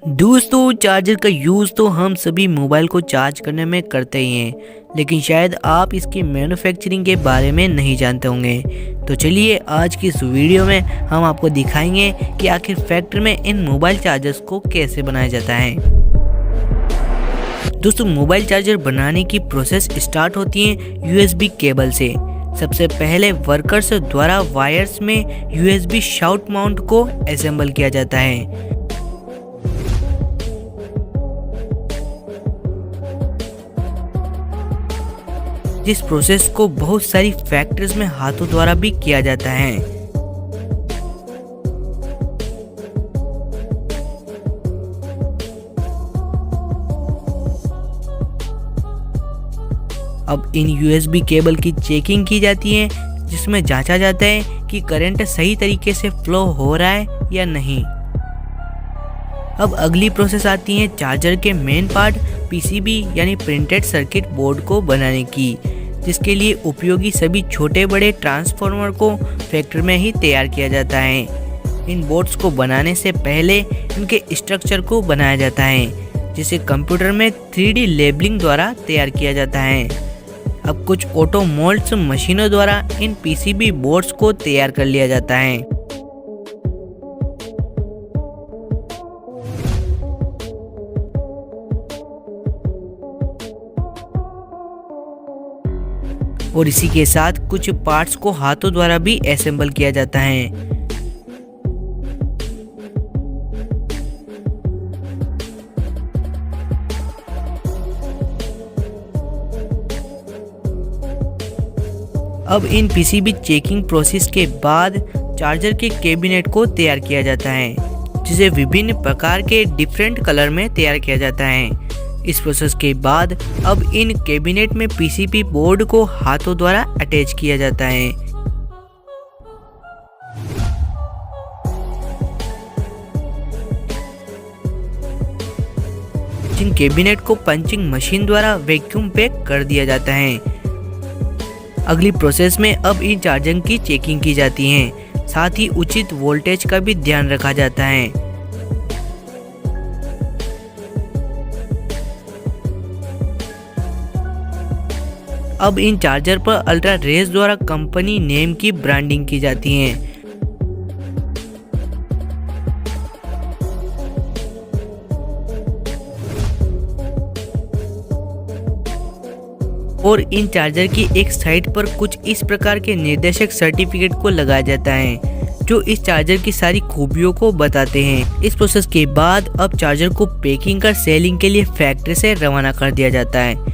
दोस्तों चार्जर का यूज़ तो हम सभी मोबाइल को चार्ज करने में करते ही हैं, लेकिन शायद आप इसकी मैन्युफैक्चरिंग के बारे में नहीं जानते होंगे। तो चलिए आज की इस वीडियो में हम आपको दिखाएंगे कि आखिर फैक्ट्री में इन मोबाइल चार्जर्स को कैसे बनाया जाता है। दोस्तों मोबाइल चार्जर बनाने की प्रोसेस स्टार्ट होती है यूएसबी केबल से। सबसे पहले वर्कर्स द्वारा वायर्स में यूएसबी शाउट माउंट को असेंबल किया जाता है। जिस प्रोसेस को बहुत सारी फैक्ट्रीज में हाथों द्वारा भी किया जाता है। अब इन यूएसबी केबल की चेकिंग की जाती है, जिसमें जांचा जाता है कि करंट सही तरीके से फ्लो हो रहा है या नहीं। अब अगली प्रोसेस आती है चार्जर के मेन पार्ट पीसीबी यानी प्रिंटेड सर्किट बोर्ड को बनाने की, जिसके लिए उपयोगी सभी छोटे बड़े ट्रांसफार्मर को फैक्ट्री में ही तैयार किया जाता है। इन बोर्ड्स को बनाने से पहले इनके स्ट्रक्चर को बनाया जाता है, जिसे कंप्यूटर में 3D लेबलिंग द्वारा तैयार किया जाता है। अब कुछ ऑटो मोल्ड्स मशीनों द्वारा इन पीसीबी बोर्ड्स को तैयार कर लिया जाता है। और इसी के साथ कुछ पार्ट्स को हाथों द्वारा भी असेंबल किया जाता है। अब इन पीसीबी चेकिंग प्रोसेस के बाद चार्जर के कैबिनेट को तैयार किया जाता है, जिसे विभिन्न प्रकार के डिफरेंट कलर में तैयार किया जाता है। इस प्रोसेस के बाद अब इन कैबिनेट में पीसीबी बोर्ड को हाथों द्वारा अटैच किया जाता है। जिन कैबिनेट को पंचिंग मशीन द्वारा वैक्यूम पैक कर दिया जाता है। अगली प्रोसेस में अब इन चार्जर की चेकिंग की जाती है, साथ ही उचित वोल्टेज का भी ध्यान रखा जाता है। अब इन चार्जर पर अल्ट्रा रेज द्वारा कंपनी नेम की ब्रांडिंग की जाती है। और इन चार्जर की एक साइड पर कुछ इस प्रकार के निर्देशक सर्टिफिकेट को लगाया जाता है, जो इस चार्जर की सारी खूबियों को बताते हैं। इस प्रोसेस के बाद अब चार्जर को पैकिंग कर सेलिंग के लिए फैक्ट्री से रवाना कर दिया जाता है।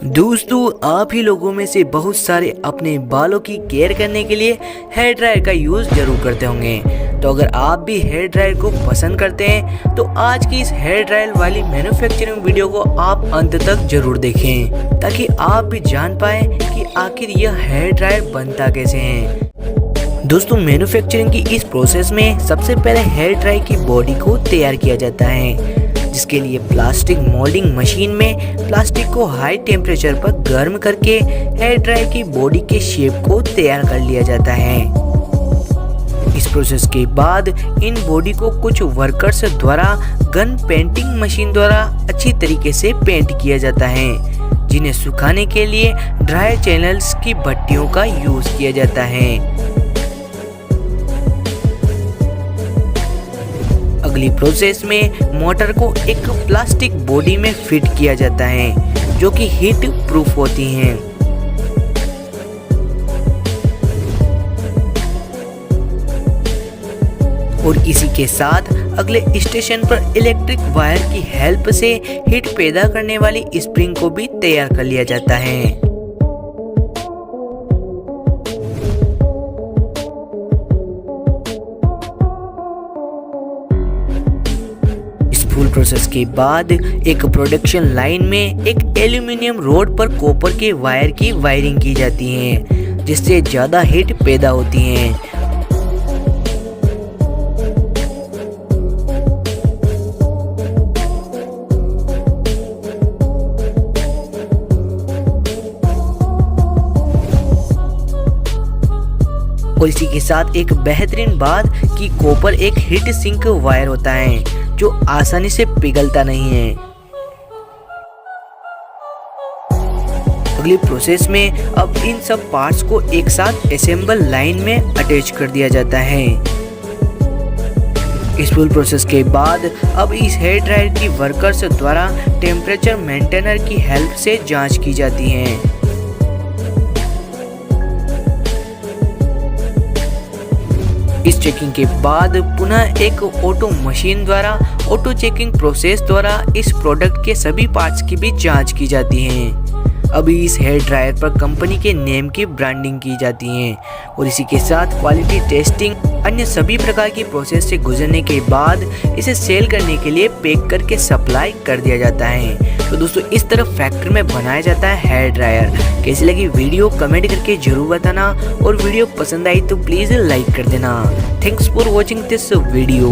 दोस्तों आप ही लोगों में से बहुत सारे अपने बालों की केयर करने के लिए हेयर ड्रायर का यूज़ जरूर करते होंगे। तो अगर आप भी हेयर ड्रायर को पसंद करते हैं तो आज की इस हेयर ड्रायर वाली मैन्युफैक्चरिंग वीडियो को आप अंत तक जरूर देखें, ताकि आप भी जान पाए कि आखिर यह हेयर ड्रायर बनता कैसे है। दोस्तों मैन्युफैक्चरिंग की इस प्रोसेस में सबसे पहले हेयर ड्रायर की बॉडी को तैयार किया जाता है, जिसके लिए प्लास्टिक मोल्डिंग मशीन में प्लास्टिक को हाई टेम्परेचर पर गर्म करके हेयर ड्रायर की बॉडी के शेप को तैयार कर लिया जाता है। इस प्रोसेस के बाद इन बॉडी को कुछ वर्कर्स द्वारा गन पेंटिंग मशीन द्वारा अच्छी तरीके से पेंट किया जाता है, जिन्हें सुखाने के लिए ड्राई चैनल्स की भट्टियों का यूज किया जाता है। अगली प्रोसेस में मोटर को एक प्लास्टिक बॉडी में फिट किया जाता है, जो कि हीट प्रूफ होती हैं। और इसी के साथ अगले स्टेशन पर इलेक्ट्रिक वायर की हेल्प से हीट पैदा करने वाली स्प्रिंग को भी तैयार कर लिया जाता है। फुल प्रोसेस के बाद एक प्रोडक्शन लाइन में एक एल्यूमिनियम रोड पर कॉपर के वायर की वायरिंग की जाती है, जिससे ज्यादा हीट पैदा होती है। और इसी के साथ एक बेहतरीन बात कि कॉपर एक हीट सिंक वायर होता है, जो आसानी से पिघलता नहीं है। अगली प्रोसेस में अब इन सब पार्ट्स को एक साथ असेंबल लाइन में अटैच कर दिया जाता है। इस फुल प्रोसेस के बाद अब इस हेयर ड्रायर की वर्कर्स द्वारा टेम्परेचर मेंटेनर की हेल्प से जांच की जाती है। इस चेकिंग के बाद पुनः एक ऑटो मशीन द्वारा ऑटो चेकिंग प्रोसेस द्वारा इस प्रोडक्ट के सभी पार्ट्स की भी जांच की जाती है। अभी इस हेयर ड्रायर पर कंपनी के नेम की ब्रांडिंग की जाती है और इसी के साथ क्वालिटी टेस्टिंग अन्य सभी प्रकार की प्रोसेस से गुजरने के बाद इसे सेल करने के लिए पैक करके सप्लाई कर दिया जाता है। तो दोस्तों इस तरह फैक्ट्री में बनाया जाता है हेयर ड्रायर। कैसी लगी वीडियो कमेंट करके जरूर बताना और वीडियो पसंद आई तो प्लीज लाइक कर देना। Thanks for watching this video.